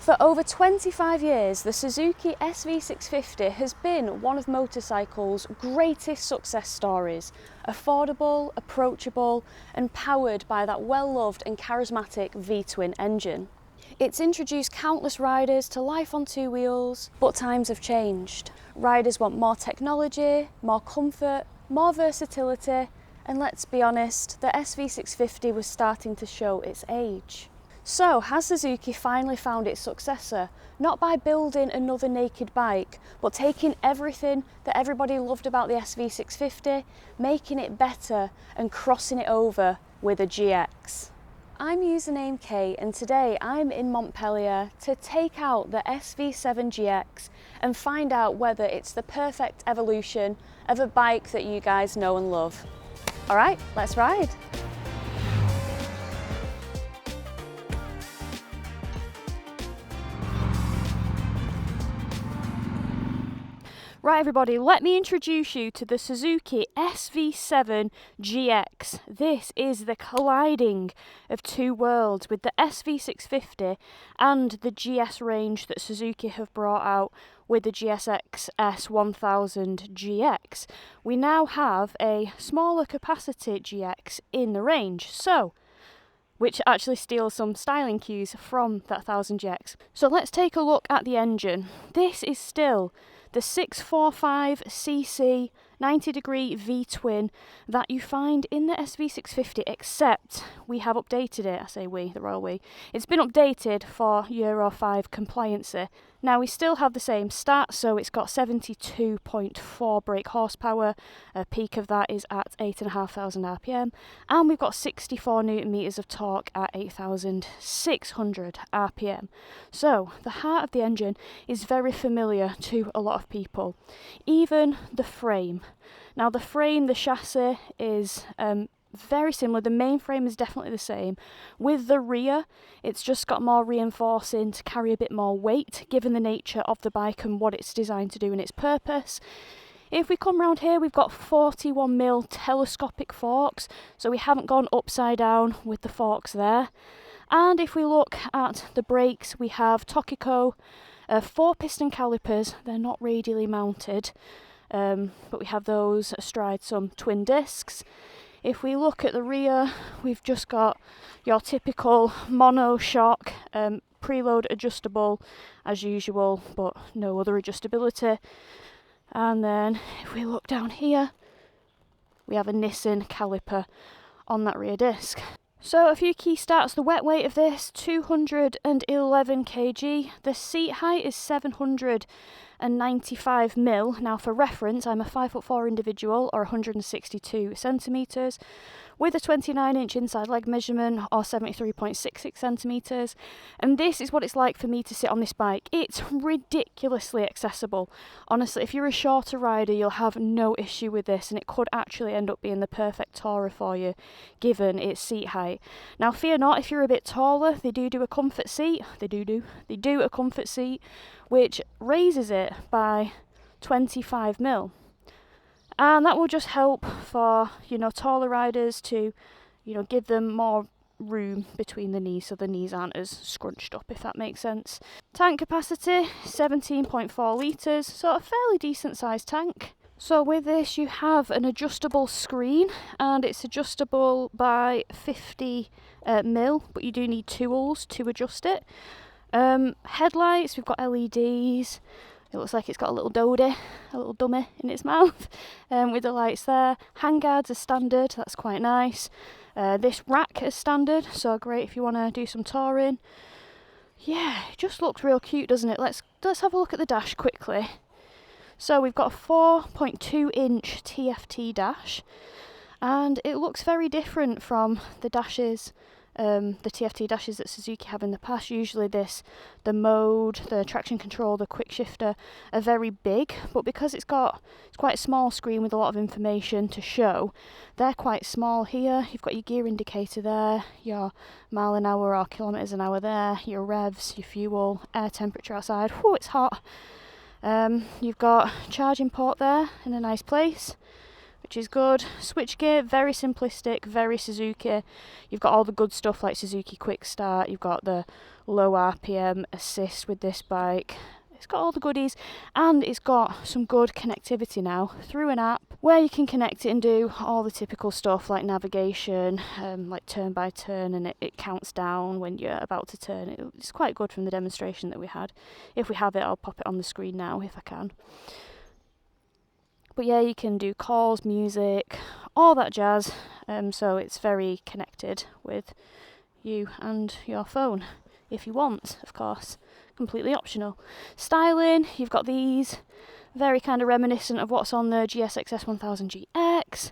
For over 25 years, the Suzuki SV650 has been one of motorcycles' greatest success stories. Affordable, approachable, and powered by that well-loved and charismatic V-twin engine. It's introduced countless riders to life on two wheels, but times have changed. Riders want more technology, more comfort, more versatility, and let's be honest, the SV650 was starting to show its age. So, has Suzuki finally found its successor? Not by building another naked bike, but taking everything that everybody loved about the SV650, making it better and crossing it over with a GX. I'm Usernamekate, and today I'm in Montpellier to take out the SV7GX and find out whether it's the perfect evolution of a bike that you guys know and love. All right, let's ride. Right everybody, let me introduce you to the Suzuki SV7GX. This is the colliding of two worlds with the SV650 and the GS range that Suzuki have brought out with the GSX S1000GX. We now have a smaller capacity GX in the range, which actually steals some styling cues from that 1000GX. So let's take a look at the engine. This is still the 645cc 90-degree V-twin that you find in the SV650, except we have updated it. I say we, the royal we. It's been updated for Euro 5 compliancy. Now we still have the same stats, so it's got 72.4 brake horsepower, a peak of that is at 8,500 RPM, and we've got 64 Newton meters of torque at 8,600 RPM. So the heart of the engine is very familiar to a lot of people, even the frame. Now the frame, the chassis is very similar. The main frame is definitely the same. With the rear, it's just got more reinforcing to carry a bit more weight, given the nature of the bike and what it's designed to do and its purpose. If we come round here, we've got 41mm telescopic forks, so we haven't gone upside down with the forks there. And if we look at the brakes, we have Tokico 4-piston calipers. They're not radially mounted, but we have those astride some twin discs. If we look at the rear, we've just got your typical monoshock, preload adjustable as usual, but no other adjustability. And then if we look down here, we have a Nissan caliper on that rear disc. So a few key stats: the wet weight of this, 211 kg. The seat height is 795mm. Now for reference, I'm a 5'4" individual, or 162 centimetres, with a 29-inch inside leg measurement, or 73.66 centimetres. And this is what it's like for me to sit on this bike. It's ridiculously accessible. Honestly, if you're a shorter rider, you'll have no issue with this, and it could actually end up being the perfect tourer for you, given its seat height. Now fear not, if you're a bit taller, they do a comfort seat. They do a comfort seat, which raises it by 25mm. And that will just help for, taller riders to, give them more room between the knees so the knees aren't as scrunched up, if that makes sense. Tank capacity, 17.4 litres, so a fairly decent sized tank. So with this you have an adjustable screen, and it's adjustable by 50mm, but you do need tools to adjust it. Headlights, we've got LEDs. It looks like it's got a little dummy in its mouth, with the lights there. Handguards are standard, that's quite nice. This rack is standard, so great if you want to do some touring. Yeah, it just looks real cute, doesn't it? Let's have a look at the dash quickly. So we've got a 4.2-inch TFT dash, and it looks very different from the dashes, the TFT dashes that Suzuki have in the past. Usually the mode, the traction control, the quick shifter are very big, but because it's quite a small screen with a lot of information to show, they're quite small here. You've got your gear indicator there, your mile an hour or kilometres an hour there, your revs, your fuel, air temperature outside. Whew, it's hot. You've got charging port there in a nice place. which is good. Switchgear, very simplistic, very Suzuki. You've got all the good stuff like Suzuki Quick Start, you've got the low RPM assist with this bike. It's got all the goodies, and it's got some good connectivity now through an app where you can connect it and do all the typical stuff like navigation, like turn by turn, and it counts down when you're about to turn. It's quite good from the demonstration that we had. If we have it, I'll pop it on the screen now if I can. But yeah, you can do calls, music, all that jazz, so it's very connected with you and your phone, if you want, of course. Completely optional. Styling, you've got these, very kind of reminiscent of what's on the GSX S1000GX.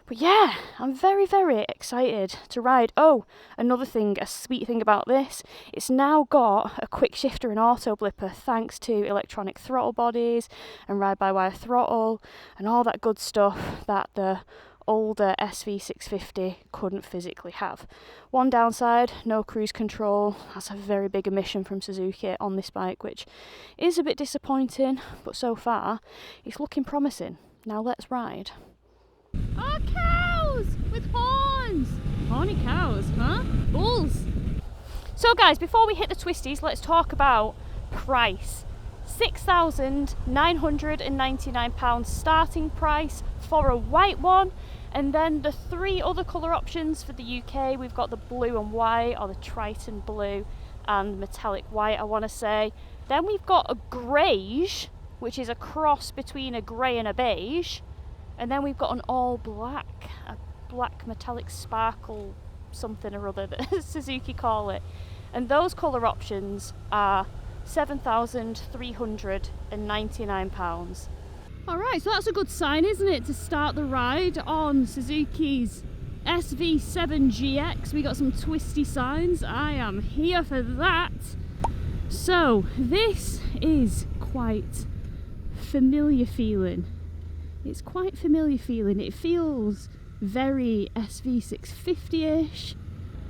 But yeah, I'm very, very excited to ride. Oh, another thing, a sweet thing about this, it's now got a quick shifter and auto blipper thanks to electronic throttle bodies and ride-by-wire throttle and all that good stuff that the older SV650 couldn't physically have. One downside, no cruise control. That's a very big omission from Suzuki on this bike, which is a bit disappointing, but so far it's looking promising. Now let's ride. Oh, cows with horns! Horny cows, huh? Bulls! So guys, before we hit the twisties, let's talk about price. £6,999 starting price for a white one, and then the 3 other colour options for the UK. We've got the blue and white, or the Triton blue and metallic white, I want to say. Then we've got a greige, which is a cross between a grey and a beige, and then we've got an all black, a black metallic sparkle something or other that Suzuki call it, and those colour options are £7,399. Alright, so that's a good sign, isn't it, to start the ride on Suzuki's SV7GX. We got some twisty signs. I am here for that. So this is quite familiar feeling. It's quite familiar feeling. It feels very SV650-ish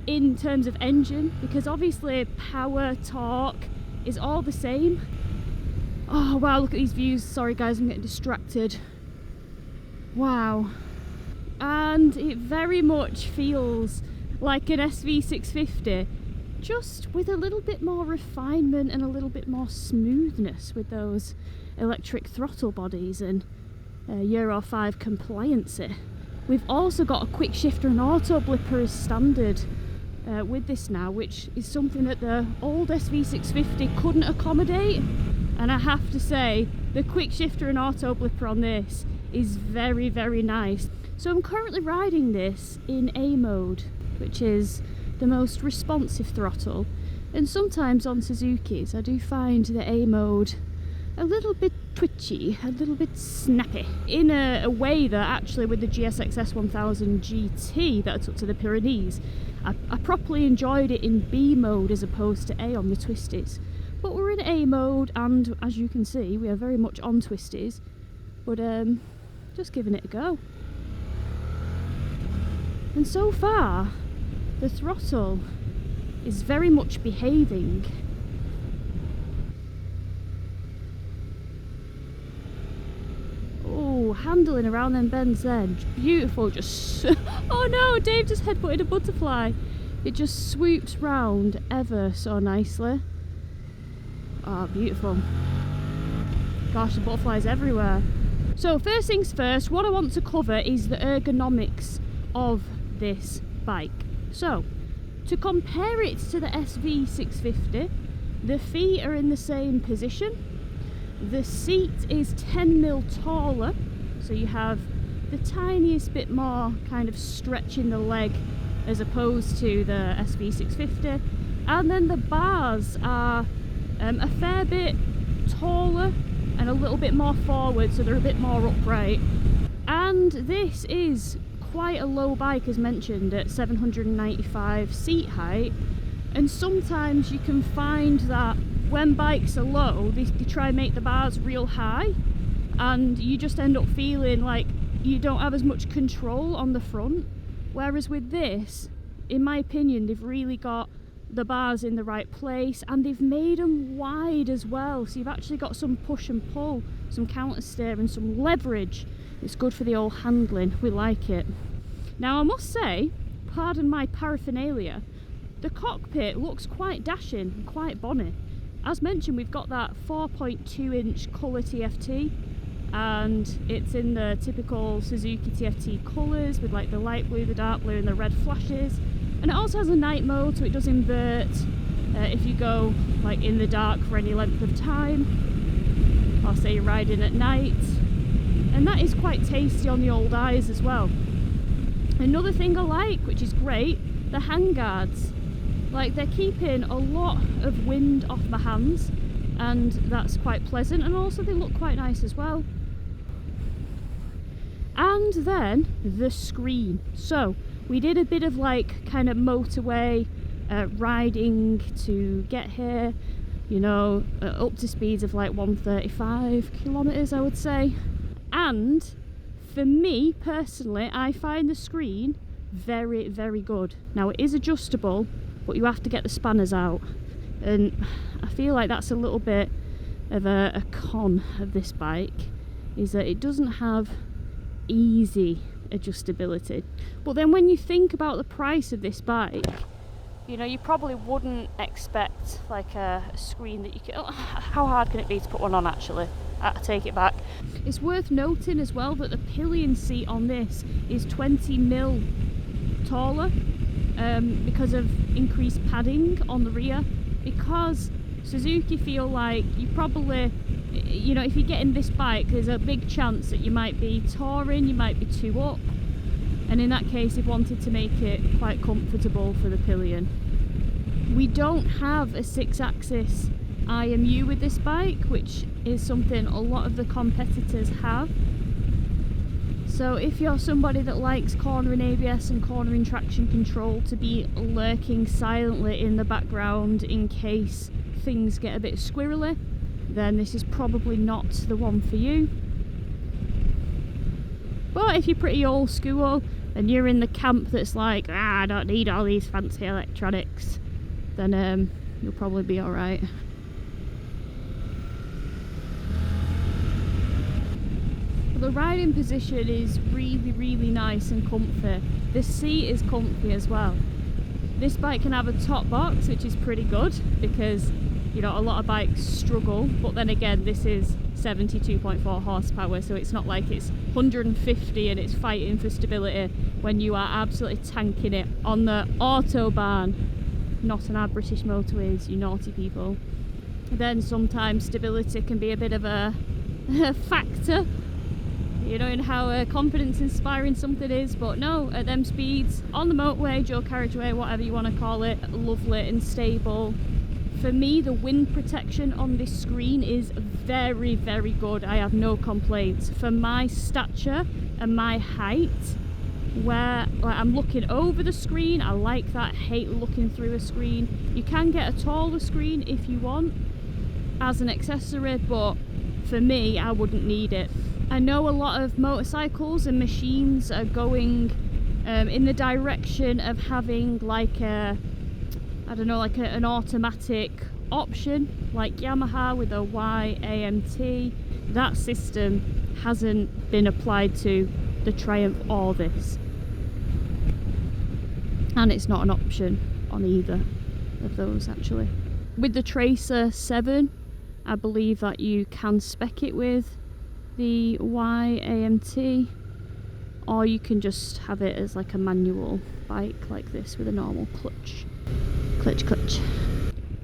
in terms of engine, because obviously power, torque is all the same. Oh wow, look at these views. Sorry guys, I'm getting distracted. Wow. And it very much feels like an SV650, just with a little bit more refinement and a little bit more smoothness with those electric throttle bodies and Euro 5 compliancy. We've also got a quick shifter and auto blipper as standard with this now, which is something that the old SV650 couldn't accommodate. And I have to say, the quick shifter and auto blipper on this is very, very nice. So I'm currently riding this in A mode, which is the most responsive throttle. And sometimes on Suzuki's I do find the A mode a little bit twitchy, a little bit snappy, in a way that actually with the GSX S1000 GT that I took to the Pyrenees, I properly enjoyed it in B mode as opposed to A on the twisties. But we're in A mode, and as you can see, we are very much on twisties, but just giving it a go. And so far, the throttle is very much behaving. Oh, handling around them bends then, beautiful, just... Oh no, Dave just headbutted a butterfly. It just swoops round ever so nicely. Oh, beautiful. Gosh, the butterflies everywhere. So first things first, what I want to cover is the ergonomics of this bike. So, to compare it to the SV650, the feet are in the same position. The seat is 10mm taller, so you have the tiniest bit more kind of stretch in the leg as opposed to the SV650. And then the bars are a fair bit taller and a little bit more forward, so they're a bit more upright. And this is quite a low bike, as mentioned, at 795 seat height, and sometimes you can find that when bikes are low, they try and make the bars real high, and you just end up feeling like you don't have as much control on the front. Whereas with this, in my opinion, they've really got the bars in the right place, and they've made them wide as well, so you've actually got some push and pull, some counter steer and some leverage. It's good for the old handling, we like it. Now I must say, pardon my paraphernalia, the cockpit looks quite dashing and quite bonny. As mentioned, we've got that 4.2 inch colour TFT, and it's in the typical Suzuki TFT colours with like the light blue, the dark blue and the red flashes. And it also has a night mode, so it does invert if you go like in the dark for any length of time, or say you're riding at night. And that is quite tasty on the old eyes as well. Another thing I like, which is great, the handguards. Like, they're keeping a lot of wind off my hands, and that's quite pleasant, and also they look quite nice as well. And then the screen. So we did a bit of like kind of motorway riding to get here, you know, up to speeds of like 135 kilometers, I would say. And for me personally, I find the screen very, very good. Now it is adjustable, but you have to get the spanners out, and I feel like that's a little bit of a con of this bike, is that it doesn't have easy adjustability. But then when you think about the price of this bike, you know, you probably wouldn't expect like a screen that you can... Oh, how hard can it be to put one on actually? I take it back. It's worth noting as well that the pillion seat on this is 20mm taller because of increased padding on the rear, because Suzuki feel like you probably, you know, if you get in this bike, there's a big chance that you might be touring, you might be too up, and in that case they've wanted to make it quite comfortable for the pillion. We don't have a 6-axis IMU with this bike, which is something a lot of the competitors have. So if you're somebody that likes cornering ABS and cornering traction control to be lurking silently in the background in case things get a bit squirrely, then this is probably not the one for you. But if you're pretty old school and you're in the camp that's like, I don't need all these fancy electronics, then you'll probably be alright. The riding position is really, really nice and comfy. The seat is comfy as well. This bike can have a top box, which is pretty good because, you know, a lot of bikes struggle, but then again, this is 72.4 horsepower, so it's not like it's 150 and it's fighting for stability when you are absolutely tanking it on the autobahn, not on our British motorways, you naughty people. Then sometimes stability can be a bit of a factor, you know, in how confidence inspiring something is. But no, at them speeds on the motorway, dual carriageway, whatever you want to call it, lovely and stable. For me, the wind protection on this screen is very, very good. I have no complaints. For my stature and my height, where like, I'm looking over the screen, I like that. I hate looking through a screen. You can get a taller screen if you want as an accessory, but for me, I wouldn't need it. I know a lot of motorcycles and machines are going in the direction of having like a, I don't know, like an automatic option, like Yamaha with a YAMT. That system hasn't been applied to the Triumph or this, and it's not an option on either of those actually. With the Tracer 7, I believe that you can spec it with the YAMT, or you can just have it as like a manual bike like this with a normal clutch.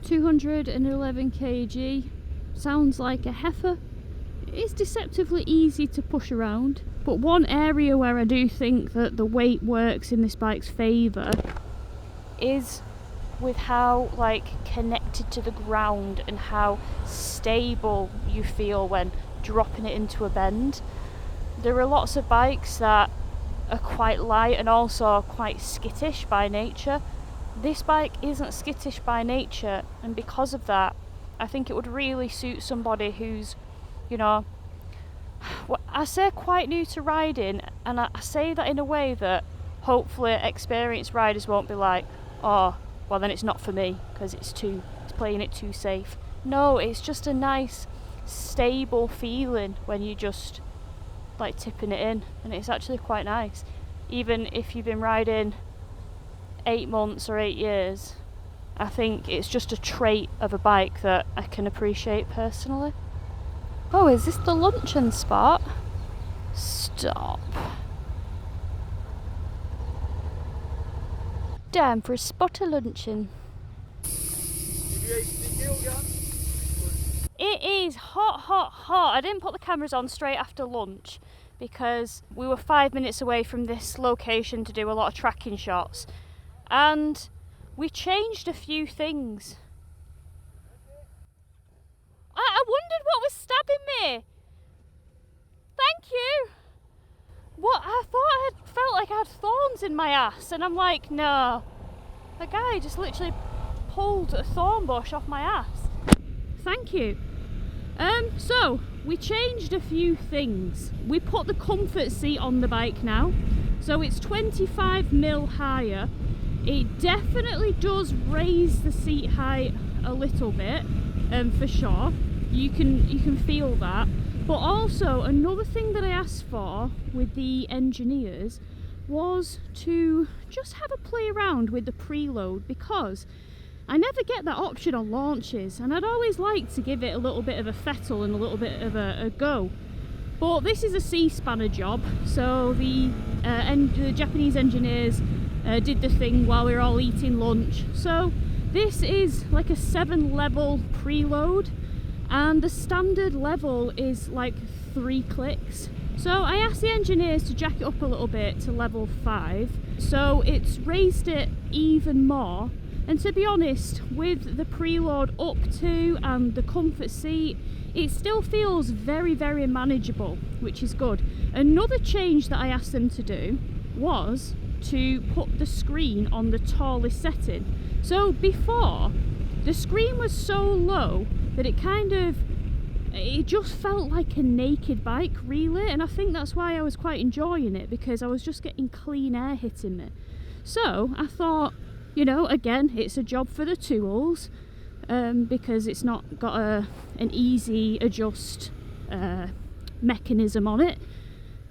211 kg, sounds like a heifer. It's deceptively easy to push around, but one area where I do think that the weight works in this bike's favour is with how like connected to the ground and how stable you feel when dropping it into a bend. There are lots of bikes that are quite light and also quite skittish by nature. This bike isn't skittish by nature, and because of that, I think it would really suit somebody who's, you know, I say quite new to riding, and I say that in a way that hopefully experienced riders won't be like, oh, well then it's not for me because it's playing it too safe. No, it's just a nice stable feeling when you just like tipping it in, and it's actually quite nice. Even if you've been riding 8 months or 8 years, I think it's just a trait of a bike that I can appreciate personally. Oh, is this the luncheon spot? Stop. Damn, for a spot of luncheon. It is hot, hot, hot. I didn't put the cameras on straight after lunch because we were 5 minutes away from this location to do a lot of tracking shots, and we changed a few things. I wondered what was stabbing me. Thank you. What? I thought I felt like I had thorns in my ass, and I'm like, no. A guy just literally pulled a thorn bush off my ass. Thank you. So we changed a few things. We put the comfort seat on the bike now, so it's 25mm higher. It definitely does raise the seat height a little bit, for sure. You can feel that. But also another thing that I asked for with the engineers was to just have a play around with the preload, because I never get that option on launches, and I'd always like to give it a little bit of a fettle and a little bit of a go. But this is a C-spanner job, so the Japanese engineers did the thing while we were all eating lunch. So this is like a 7-level preload, and the standard level is like 3 clicks. So I asked the engineers to jack it up a little bit to level 5, so it's raised it even more. And to be honest, with the preload up to and the comfort seat, it still feels very, very manageable, which is good. Another change that I asked them to do was to put the screen on the tallest setting. So before, the screen was so low that it just felt like a naked bike, really, and I think that's why I was quite enjoying it, because I was just getting clean air hitting me. So I thought, you know, again, it's a job for the tools, because it's not got an easy adjust mechanism on it.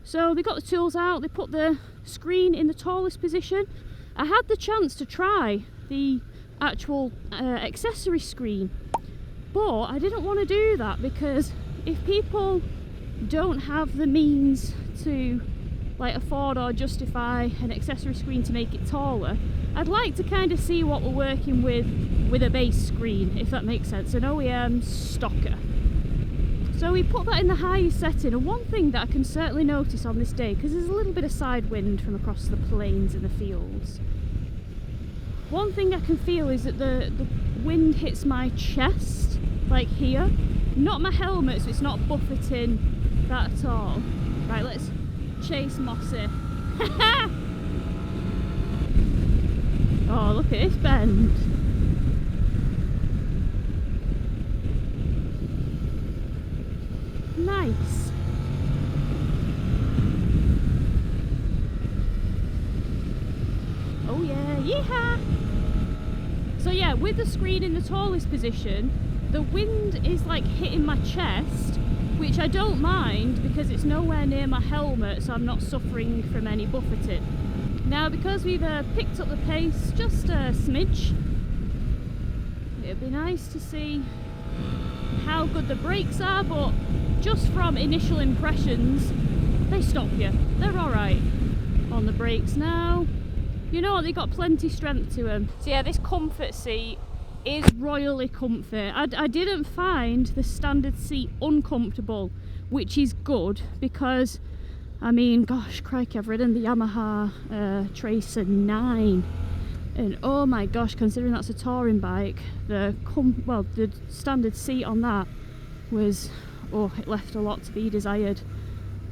So they got the tools out, they put the screen in the tallest position. I had the chance to try the actual accessory screen, but I didn't want to do that, because if people don't have the means to like afford or justify an accessory screen to make it taller, I'd like to kind of see what we're working with a base screen, if that makes sense, an OEM stocker. So we put that in the highest setting, and one thing that I can certainly notice on this day, because there's a little bit of side wind from across the plains and the fields, one thing I can feel is that the wind hits my chest, like here, not my helmet, so it's not buffeting that at all. Right, let's chase Mossy. Oh, look at this bend. Nice. Oh yeah, yeehaw! So yeah, with the screen in the tallest position, the wind is like hitting my chest, which I don't mind because it's nowhere near my helmet, so I'm not suffering from any buffeting. Now, because we've picked up the pace just a smidge, it'd be nice to see how good the brakes are, but just from initial impressions, they stop you. They're alright on the brakes now. You know, they got plenty strength to them. So yeah, this comfort seat is royally comfy. I didn't find the standard seat uncomfortable, which is good, because I mean, gosh, crikey, I've ridden the Yamaha Tracer 9, and oh my gosh, considering that's a touring bike, the standard seat on that was, oh, it left a lot to be desired.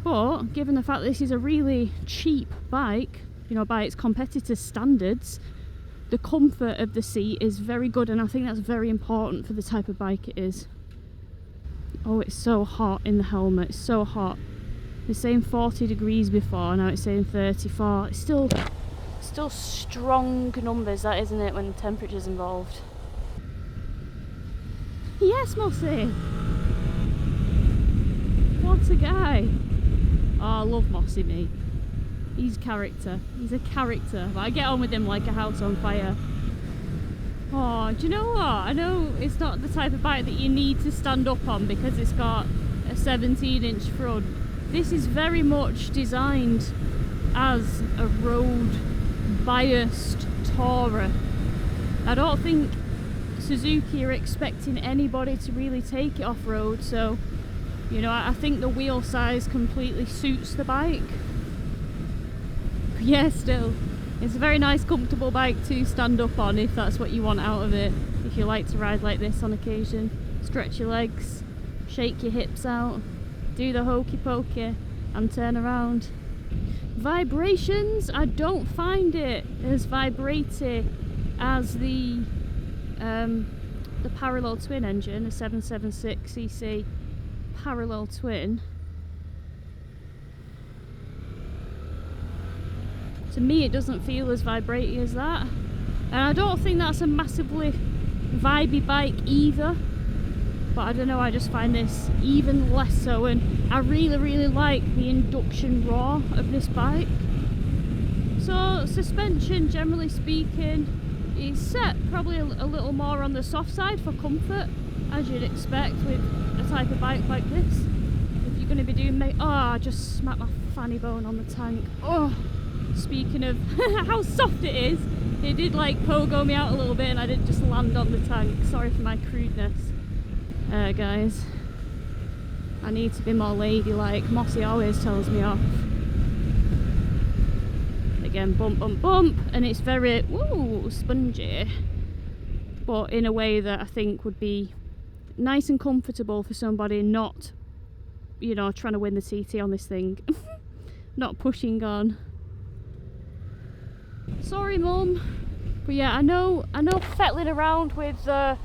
But given the fact that this is a really cheap bike, you know, by its competitor standards, the comfort of the seat is very good, and I think that's very important for the type of bike it is. Oh, it's so hot in the helmet, it's so hot. It's saying 40 degrees before, now it's saying 34. It's still still strong numbers, that, isn't it, when the temperature's involved. Yes, Mossy! What a guy! Oh, I love Mossy, me. He's character. He's a character. But I get on with him like a house on fire. Oh, do you know what? I know it's not the type of bike that you need to stand up on because it's got a 17-inch front. This is very much designed as a road-biased tourer. I don't think Suzuki are expecting anybody to really take it off-road, so, you know, I think the wheel size completely suits the bike. Yeah, still, it's a very nice comfortable bike to stand up on if that's what you want out of it. If you like to ride like this on occasion, stretch your legs, shake your hips out, do the hokey pokey and turn around. Vibrations, I don't find it as vibraty as the parallel twin engine, the 776cc parallel twin. To me, it doesn't feel as vibraty as that, and I don't think that's a massively vibey bike either, but I don't know, I just find this even less so, and I really like the induction roar of this bike. So suspension, generally speaking, is set probably a little more on the soft side for comfort, as you'd expect with a type of bike like this. If you're going to be doing oh, I just smacked my fanny bone on the tank. Oh, speaking of how soft it is, it did like pogo me out a little bit and I did just land on the tank. Sorry for my crudeness. Guys, I need to be more ladylike. Mossy always tells me off. Again, bump, bump, bump, and it's very, woo, spongy, but in a way that I think would be nice and comfortable for somebody not, you know, trying to win the TT on this thing. Not pushing on. Sorry, Mum. But yeah, I know fettling around with the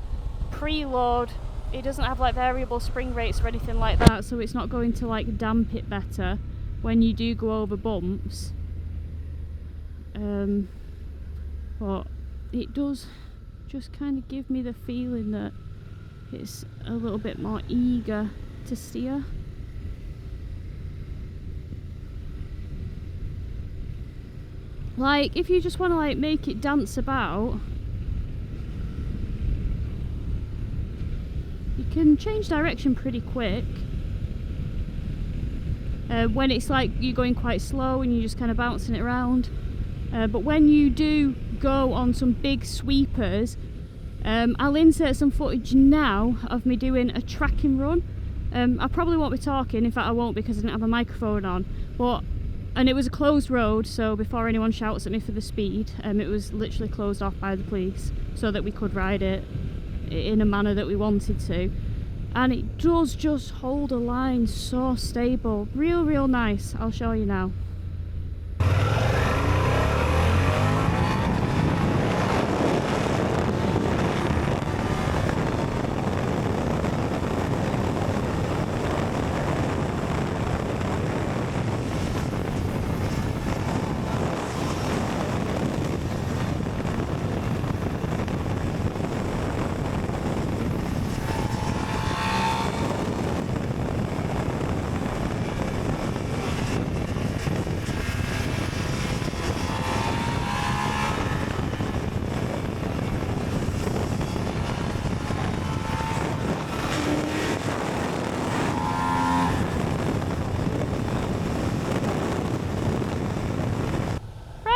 preload, it doesn't have like variable spring rates or anything like that, so it's not going to like damp it better when you do go over bumps. But it does just kind of give me the feeling that it's a little bit more eager to steer. Like, if you just want to like make it dance about, you can change direction pretty quick. When it's like you're going quite slow and you're just kind of bouncing it around. But when you do go on some big sweepers, I'll insert some footage now of me doing a tracking run. I probably won't be talking, in fact I won't because I didn't have a microphone on, and it was a closed road, so before anyone shouts at me for the speed, it was literally closed off by the police so that we could ride it in a manner that we wanted to, and it does just hold a line so stable, real nice. I'll show you now.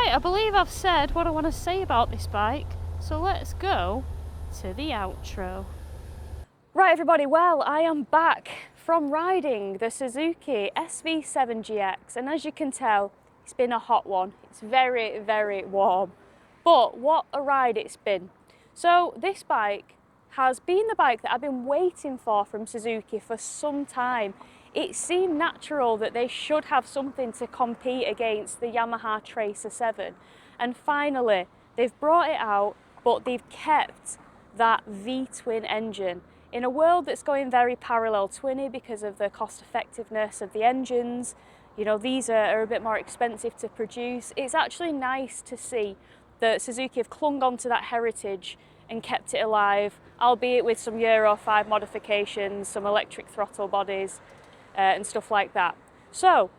I believe I've said what I want to say about this bike, so let's go to the outro. Right everybody, well, I am back from riding the Suzuki SV7GX, and as you can tell, it's been a hot one. It's very warm, but what a ride it's been. So this bike has been the bike that I've been waiting for from Suzuki for some time. It seemed natural that they should have something to compete against the Yamaha Tracer 7. And finally, they've brought it out, but they've kept that V-twin engine. In a world that's going very parallel twinny because of the cost effectiveness of the engines, you know, these are a bit more expensive to produce. It's actually nice to see that Suzuki have clung on to that heritage and kept it alive, albeit with some Euro 5 modifications, some electric throttle bodies and stuff like that. So,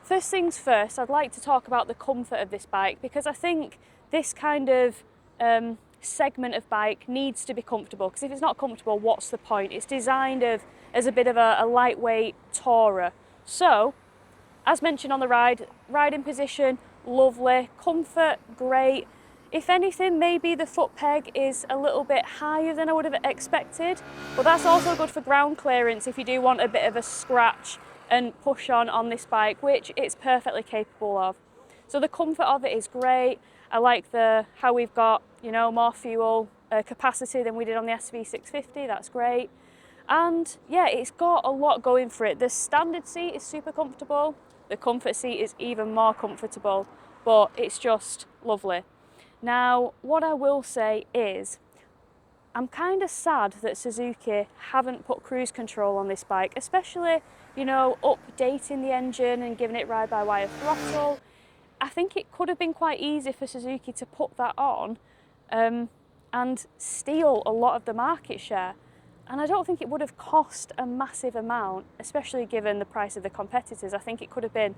first things first, I'd like to talk about the comfort of this bike, because I think this kind of segment of bike needs to be comfortable, because if it's not comfortable, what's the point? It's designed as a bit of a lightweight tourer. So, as mentioned on the riding position, lovely, comfort, great. If anything, maybe the foot peg is a little bit higher than I would have expected, but that's also good for ground clearance if you do want a bit of a scratch and push on this bike, which it's perfectly capable of. So the comfort of it is great. I like how we've got, you know, more fuel capacity than we did on the SV650, that's great. And yeah, it's got a lot going for it. The standard seat is super comfortable, the comfort seat is even more comfortable, but it's just lovely. Now, what I will say is, I'm kind of sad that Suzuki haven't put cruise control on this bike, especially, you know, updating the engine and giving it ride-by-wire throttle. I think it could have been quite easy for Suzuki to put that on and steal a lot of the market share. And I don't think it would have cost a massive amount, especially given the price of the competitors. I think it could have been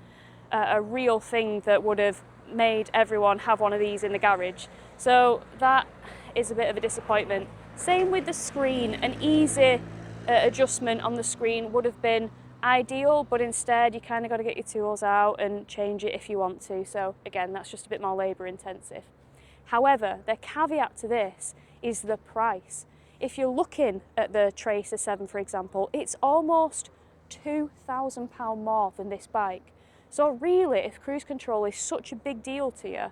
a real thing that would have made everyone have one of these in the garage. So that is a bit of a disappointment. Same with the screen. An easy adjustment on the screen would have been ideal, but instead you kind of got to get your tools out and change it if you want to. So again, that's just a bit more labour intensive. However, the caveat to this is the price. If you're looking at the Tracer 7, for example, it's almost £2,000 more than this bike. So really, if cruise control is such a big deal to you,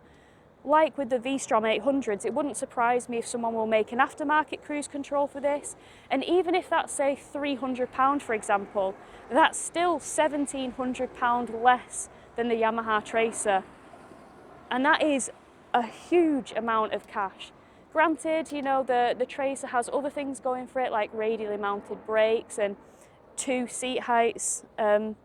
like with the V-Strom 800s, it wouldn't surprise me if someone will make an aftermarket cruise control for this. And even if that's, say, £300, for example, that's still £1,700 less than the Yamaha Tracer. And that is a huge amount of cash. Granted, you know, the Tracer has other things going for it, like radially mounted brakes and 2 seat heights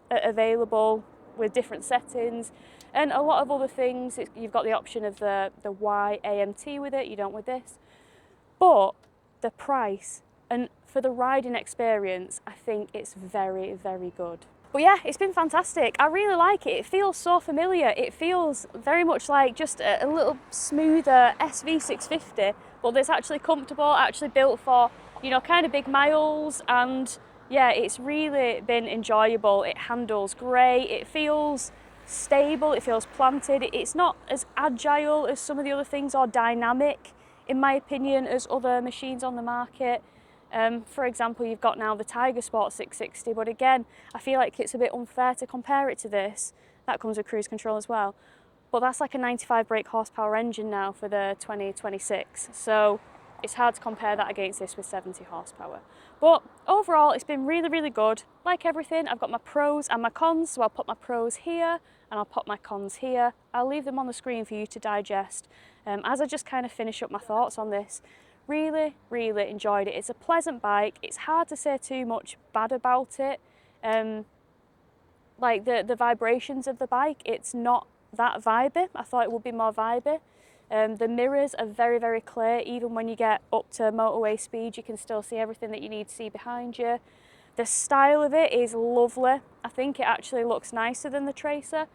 available with different settings, and a lot of other things. You've got the option of the Y AMT with it, you don't with this. But the price, and for the riding experience, I think it's very, very good. But yeah, it's been fantastic. I really like it. It feels so familiar. It feels very much like just a little smoother SV650, but that's actually comfortable, actually built for, you know, kind of big miles. And yeah, it's really been enjoyable. It handles great. It feels stable. It feels planted. It's not as agile as some of the other things, or dynamic, in my opinion, as other machines on the market. For example, you've got now the Tiger Sport 660, but again, I feel like it's a bit unfair to compare it to this. That comes with cruise control as well. But that's like a 95 brake horsepower engine now for the 2026. So it's hard to compare that against this with 70 horsepower. But overall, it's been really, really good. Like everything, I've got my pros and my cons, so I'll put my pros here and I'll put my cons here. I'll leave them on the screen for you to digest as I just kind of finish up my thoughts on this. Really, really enjoyed it. It's a pleasant bike. It's hard to say too much bad about it. Like the vibrations of the bike, it's not that vibey. I thought it would be more vibey. The mirrors are very, very clear. Even when you get up to motorway speed, you can still see everything that you need to see behind you. The style of it is lovely. I think it actually looks nicer than the Tracer.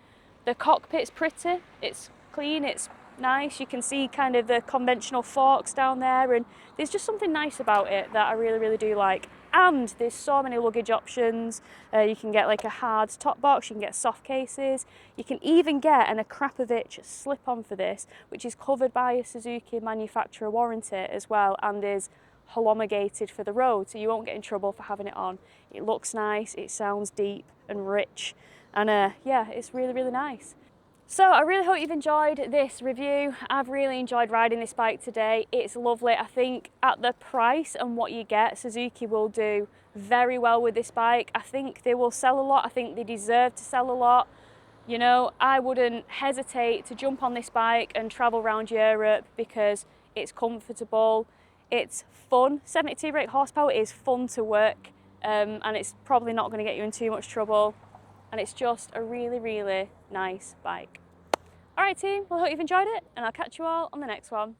The cockpit's pretty. It's clean. It's nice. You can see kind of the conventional forks down there, and there's just something nice about it that I really, really do like. And there's so many luggage options. You can get like a hard top box, you can get soft cases, you can even get an Akrapovic slip-on for this, which is covered by a Suzuki manufacturer warranty as well, and is homologated for the road, so you won't get in trouble for having it on. It looks nice, it sounds deep and rich, and yeah, it's really, really nice. So I really hope you've enjoyed this review. I've really enjoyed riding this bike today. It's lovely. I think at the price and what you get, Suzuki will do very well with this bike. I think they will sell a lot. I think they deserve to sell a lot. You know, I wouldn't hesitate to jump on this bike and travel around Europe because it's comfortable, it's fun. 72 brake horsepower is fun to work, and it's probably not going to get you in too much trouble. and it's just a really, really nice bike. Alright team, well I hope you've enjoyed it, and I'll catch you all on the next one.